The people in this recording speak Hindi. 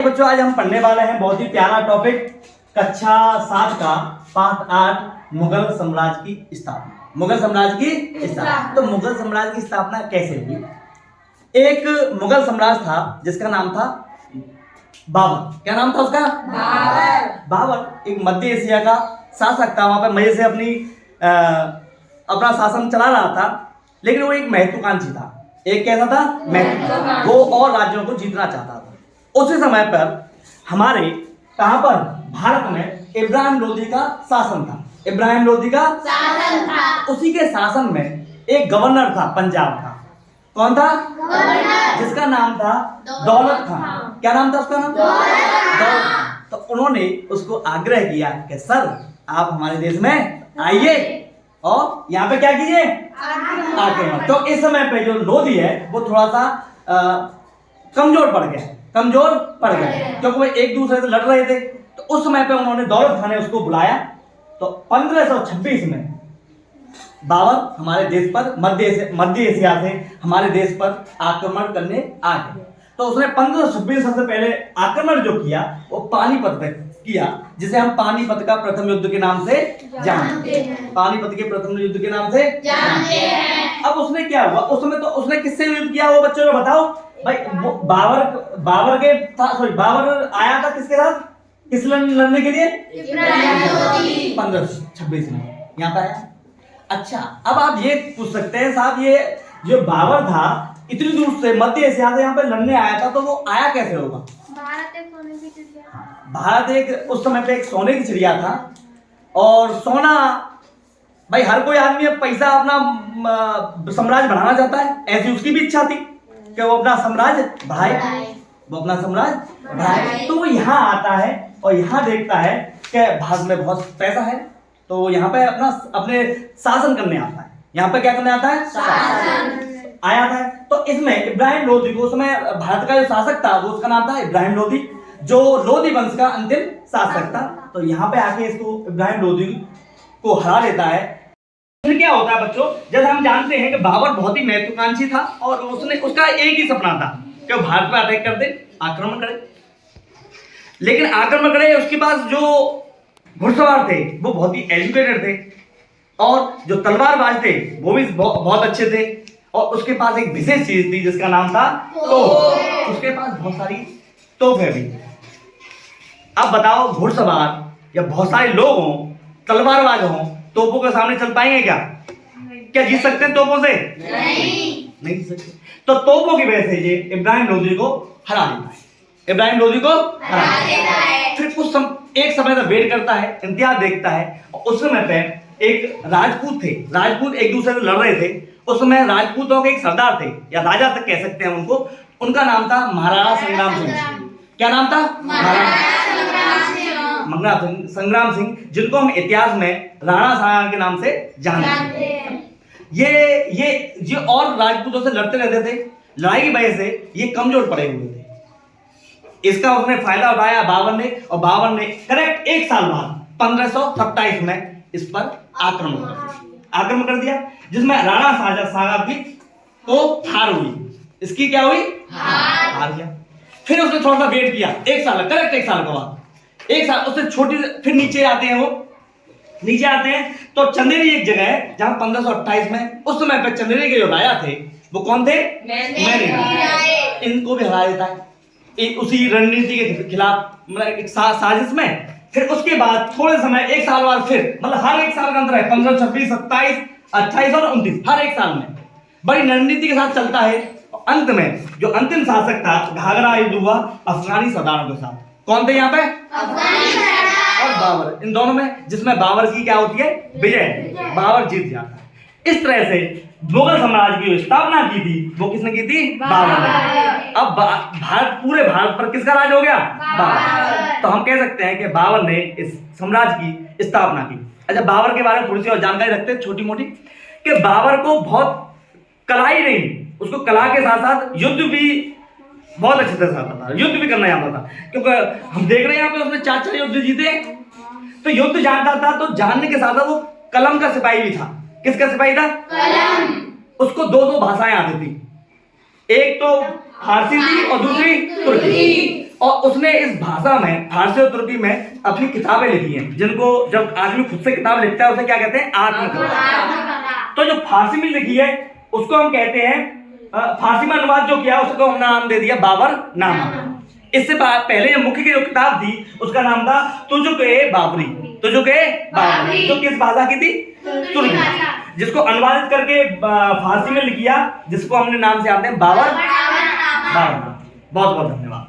बच्चों आज हम पढ़ने वाले हैं बहुत ही प्यारा टॉपिक कक्षा 7 का पाठ 8 मुगल साम्राज्य की स्थापना। मुगल साम्राज्य की स्थापना। तो मुगल साम्राज्य की स्थापना कैसे हुई? एक मुगल साम्राज्य था जिसका नाम था बाबर। क्या नाम था उसका? बाबर। बाबर एक मध्य एशिया का शासक था। वहां पर मजे से अपना शासन चला रहा था, लेकिन वो एक महत्वाकांक्षी था। एक कैसा था? महत्वाकांक्षी। वो और राज्यों को जीतना चाहता था। उसी समय पर हमारे कहां पर भारत में इब्राहिम लोदी का शासन था। इब्राहिम लोदी का शासन था। उसी के शासन में एक गवर्नर था पंजाब का। कौन था? गवर्नर। जिसका नाम था दौलत खान। क्या नाम था उसका? नाम दौलत खान। तो उन्होंने उसको आग्रह किया कि सर आप हमारे देश में आइए और यहाँ पे क्या कीजिए, आके। तो इस समय पे जो लोदी है वो थोड़ा सा कमजोर पड़ गया क्योंकि वो एक दूसरे से लड़ रहे थे। तो उस समय पे उन्होंने दौलत खान ने उसको बुलाया। तो 1526 में बाबर हमारे देश पर मध्य एशिया से हमारे देश पर आक्रमण करने आ गए। तो उसने 1526 सबसे पहले आक्रमण जो किया वो पानीपत पे किया, जिसे हम पानीपत का प्रथम युद्ध के नाम से जानते हैं। पानीपत के प्रथम युद्ध के नाम से जानते हैं। अब उसने क्या हुआ उस समय? तो उसने किससे युद्ध किया वो बच्चों को बताओ भाई। बाबर आया था किसके साथ? किस लड़ने के लिए? 1526 में यहाँ पे आया। अच्छा, अब आप ये पूछ सकते हैं साहब ये जो बाबर था इतनी दूर से मध्य एशिया से यहाँ पे लड़ने आया था, तो वो आया कैसे होगा? भारत एक उस समय पे एक सोने की चिड़िया था। और सोना भाई हर कोई आदमी पैसा अपना साम्राज्य बढ़ाना चाहता है। ऐसी उसकी भी इच्छा थी कि वो अपना साम्राज्य बढ़ाए। तो वो यहाँ आता है और यहाँ देखता है कि भारत में बहुत पैसा है, तो वो यहाँ पे अपने शासन करने आता है। यहाँ पे क्या करने आता है? शासन आया था। तो इसमें इब्राहिम लोदी को, उसमें भारत का जो शासक था वो उसका नाम था इब्राहिम लोदी, जो लोदी वंश का अंतिम शासक था। तो यहाँ पे आके इसको इब्राहिम लोदी को हरा देता है। फिर क्या होता है बच्चों, जैसे हम जानते हैं कि बाबर बहुत ही महत्वाकांक्षी था और उसका एक ही सपना था कि वो भारत पर अटैक कर दे, आक्रमण करे। लेकिन आक्रमण करे उसके पास जो घुड़सवार थे वो बहुत ही एजुकेटेड थे और जो तलवारबाज थे वो भी बहुत अच्छे थे। और उसके पास एक विशेष चीज थी जिसका नाम था तोप। उसके पास बहुत सारी तोपें भी। अब बताओ घुड़सवार या बहुत सारे लोग हों, तलवारबाज हों, तोपों के सामने चल पाएंगे क्या? क्या जीत सकते हैं तोपों से? नहीं जीत सकते। तो तोपों की वजह से ये इब्राहिम लोदी को हरा देता है। फिर एक समय तक वेट करता है, इंतजार देखता है। और उस समय पे एक राजपूत थे, राजपूत एक दूसरे से लड़ रहे थे। उस समय राजपूतों के एक सरदार थे या राजा तक कह सकते हैं उनको, उनका नाम था महाराणा संग्राम सिंह। क्या नाम था? महाराणा संग्राम सिंह, जिनको हम इतिहास में राणा साहब के नाम से जानते हैं। ये और राजपूतों से लड़ते रहते थे। लड़ाई की वजह से ये कमजोर पड़े हुए थे। इसका उसने फायदा उठाया बाबर ने, और बाबर ने करेक्ट एक साल बाद 1527 में इस पर आक्रमण कर दिया, जिसमें राणा साहब की को हार हुई। इसकी क्या हुई? हार गया। फिर उसने थोड़ा सा वेट किया, एक साल, करेक्ट एक साल के बाद, एक साल उससे छोटी। फिर नीचे आते हैं तो चंदेरी एक जगह है जहां 1528 में उस समय पे चंदेरी के जो राजा थे वो कौन थे? इनको भी हरा देता है उसी रणनीति के खिलाफ, मतलब एक साजिश में। फिर उसके बाद थोड़े समय, एक साल बाद, फिर मतलब हर एक साल का अंतर है, 15, 26, 27, 28 और 29, हर एक साल में बड़ी रणनीति के साथ चलता है। अंत में जो अंतिम शासक था, घाघरा युद्ध हुआ अफगानी सरदारों के साथ। कौन थे यहाँ पे? और बाबर, इन दोनों में, जिसमें बाबर की क्या होती है? विजय। बाबर जीत जाता है। इस तरह से मुगल साम्राज्य की जो स्थापना की थी वो किसने की थी? बाबर ने। अब पूरे भारत पर किसका राज हो गया? बाबर। तो हम कह सकते हैं कि बाबर ने इस साम्राज्य की स्थापना की। अच्छा, बाबर के बारे में थोड़ी सी और जानकारी रखते हैं छोटी मोटी, कि बाबर को बहुत कला ही नहीं, उसको कला के साथ साथ युद्ध भी बहुत अच्छे से आता था, युद्ध भी करना जानता था। क्योंकि हम देख रहे हैं यहाँ पे उसने 4 युद्ध जीते। तो युद्ध जानता था, तो जानने के साथ साथ वो कलम का सिपाही भी था। किसका सिपाही था? कलम। उसको 2 भाषाएं आती थी, एक तो फारसी थी और दूसरी तुर्की। और उसने इस भाषा में, फारसी और तुर्की में अपनी किताबें लिखी हैं, जिनको जब आदमी खुद से किताब लिखता है उसे क्या कहते हैं? आत्मकथा। तो जो फारसी में लिखी है उसको हम कहते हैं, फारसी में अनुवाद जो किया उसको हमने नाम दे दिया बाबरनामा। इससे पहले जो मुख्य की जो किताब थी उसका नाम था तुजुक-ए-बाबरी। तुजुक-ए-बाबरी जो किस भाषा की थी? तुर्की। जिसको अनुवादित करके फारसी में लिख किया, जिसको हमने नाम से जानते हैं बाबरनामा। बहुत बहुत धन्यवाद।